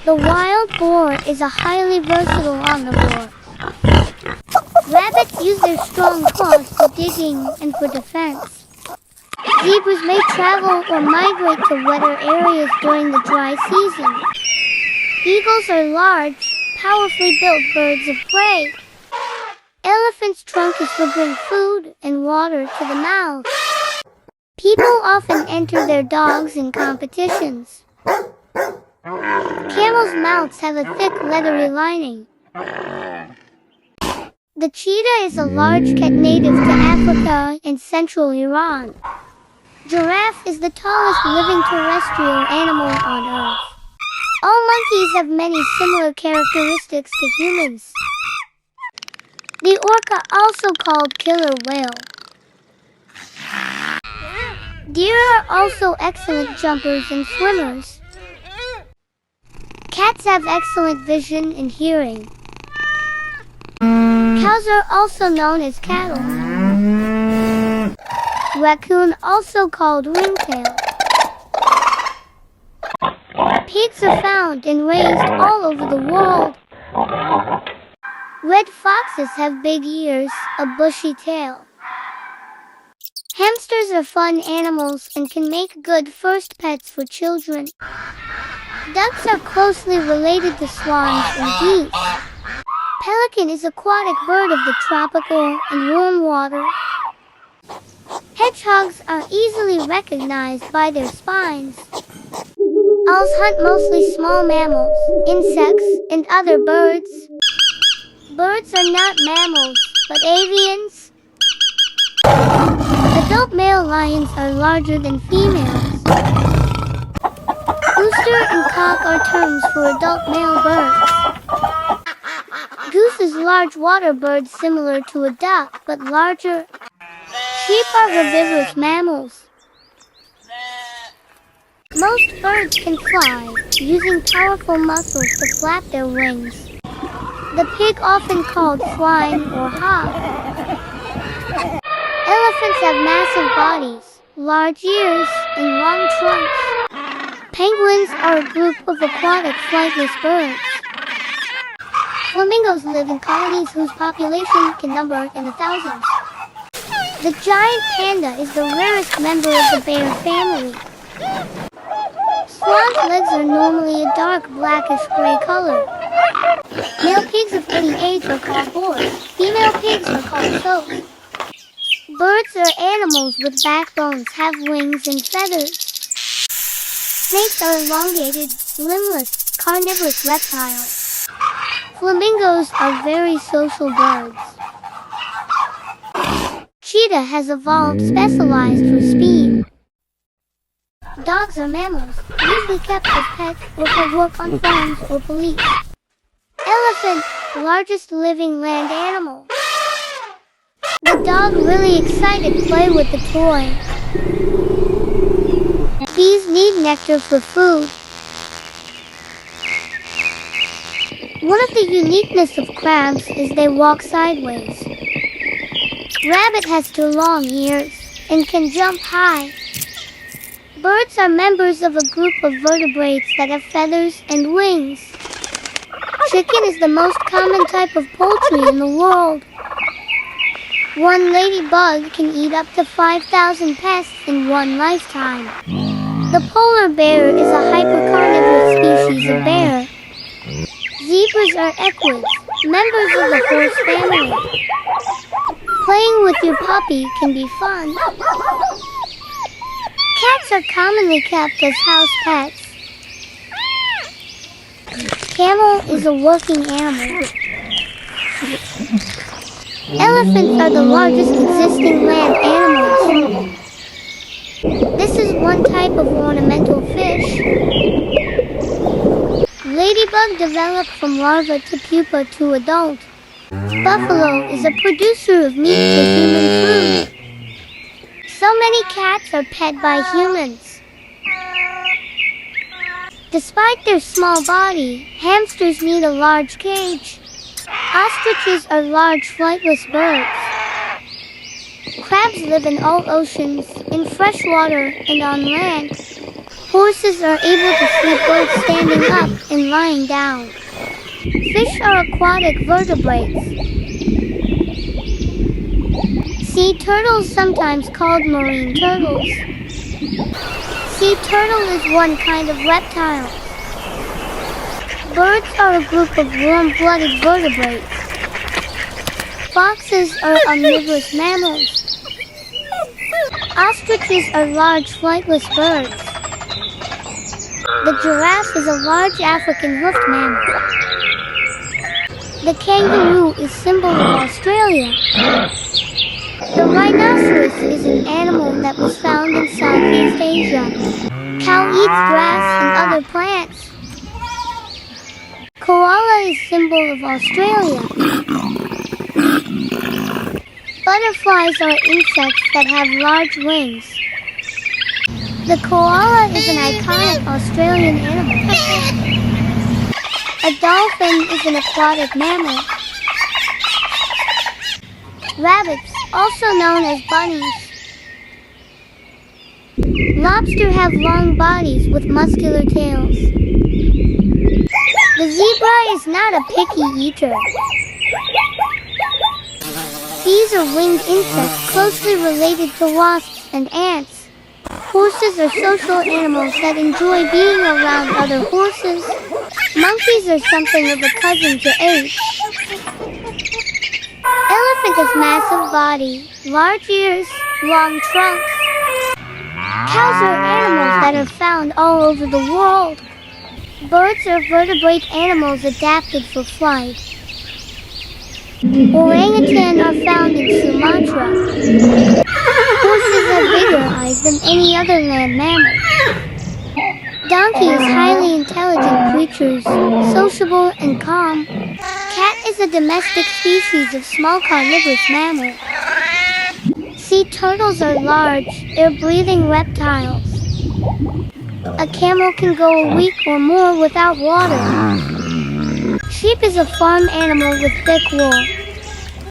The wild boar is a highly versatile omnivore. Rabbits use their strong claws for digging and for defense. Zebras may travel or migrate to wetter areas during the dry season. Eagles are large, powerfully built birds of prey. Elephants' trunk is for bring food and water to the mouth. People often enter their dogs in competitions. Camels' mouths have a thick leathery lining. The cheetah is a large cat native to Africa and central Iran. Giraffe is the tallest living terrestrial animal on Earth. All monkeys have many similar characteristics to humans. The orca, also called killer whale. Deer are also excellent jumpers and swimmers. Cats have excellent vision and hearing. Cows are also known as cattle. Raccoon, also called ringtail. Pigs are found and raised all over the world. Red foxes have big ears, a bushy tail. Hamsters are fun animals and can make good first pets for children. Ducks are closely related to swans and geese. Pelican is an aquatic bird of the tropical and warm water. Hedgehogs are easily recognized by their spines. Owls hunt mostly small mammals, insects, and other birds. Birds are not mammals, but avians. Adult male lions are larger than females. Rooster and cock are terms for adult male birds. Goose is large water bird similar to a duck, but larger. Sheep are herbivorous mammals. Most birds can fly, using powerful muscles to flap their wings. The pig, often called swine or hog. Elephants have massive bodies, large ears, and long trunks. Penguins are a group of aquatic flightless birds. Flamingos live in colonies whose population can number in the thousands. The giant panda is the rarest member of the bear family. Swans' legs are normally a dark blackish-gray color. Male pigs of any age are called boars. Female pigs are called toads. Birds or animals with backbones have wings and feathers. Snakes are elongated, limbless, carnivorous reptiles. Flamingos are very social birds. Cheetah has evolved specialized for speed. Dogs are mammals, usually kept as pets or for work on farms or police. Elephant, largest living land animal. The dog, really excited, play with the toy. Bees need nectar for food. One of the uniqueness of crabs is they walk sideways. Rabbit has 2 long ears and can jump high. Birds are members of a group of vertebrates that have feathers and wings. Chicken is the most common type of poultry in the world. One ladybug can eat up to 5,000 pests in one lifetime. The polar bear is a hypercarnivorous species of bear. Zebras are equids, members of the horse family. Playing with your puppy can be fun. Cats are commonly kept as house pets. Camel is a working animal. Elephants are the largest existing land animals. This is one type of ornamental fish. Ladybug developed from larva to pupa to adult. Buffalo is a producer of meat to human food. So many cats are pet by humans. Despite their small body, hamsters need a large cage. Ostriches are large flightless birds. Crabs live in all oceans, in fresh water, and on land. Horses are able to sleep both standing up and lying down. Fish are aquatic vertebrates. Sea turtles, sometimes called marine turtles. Sea turtle is one kind of reptile. Birds are a group of warm-blooded vertebrates. Foxes are omnivorous mammals. Ostriches are large flightless birds. The giraffe is a large African hoofed mammal. The kangaroo is symbol of Australia. The rhinoceros is an animal that was found in Southeast Asia. Cow eats grass and other plants. Koala is symbol of Australia. Butterflies are insects that have large wings. The koala is an iconic Australian animal. A dolphin is an aquatic mammal. Rabbits, also known as bunnies. Lobsters have long bodies with muscular tails. The zebra is not a picky eater. Bees are winged insects closely related to wasps and ants. Horses are social animals that enjoy being around other horses. Monkeys are something of a cousin to apes. Elephant has massive body, large ears, long trunks. Cows are animals that are found all over the world. Birds are vertebrate animals adapted for flight. Orangutan are found in Sumatra. Horses have bigger eyes than any other land mammal. Donkey is highly intelligent creatures, sociable and calm. Cat is a domestic species of small carnivorous mammal. Sea turtles are large, air-breathing reptiles. A camel can go a week or more without water. Sheep is a farm animal with thick wool.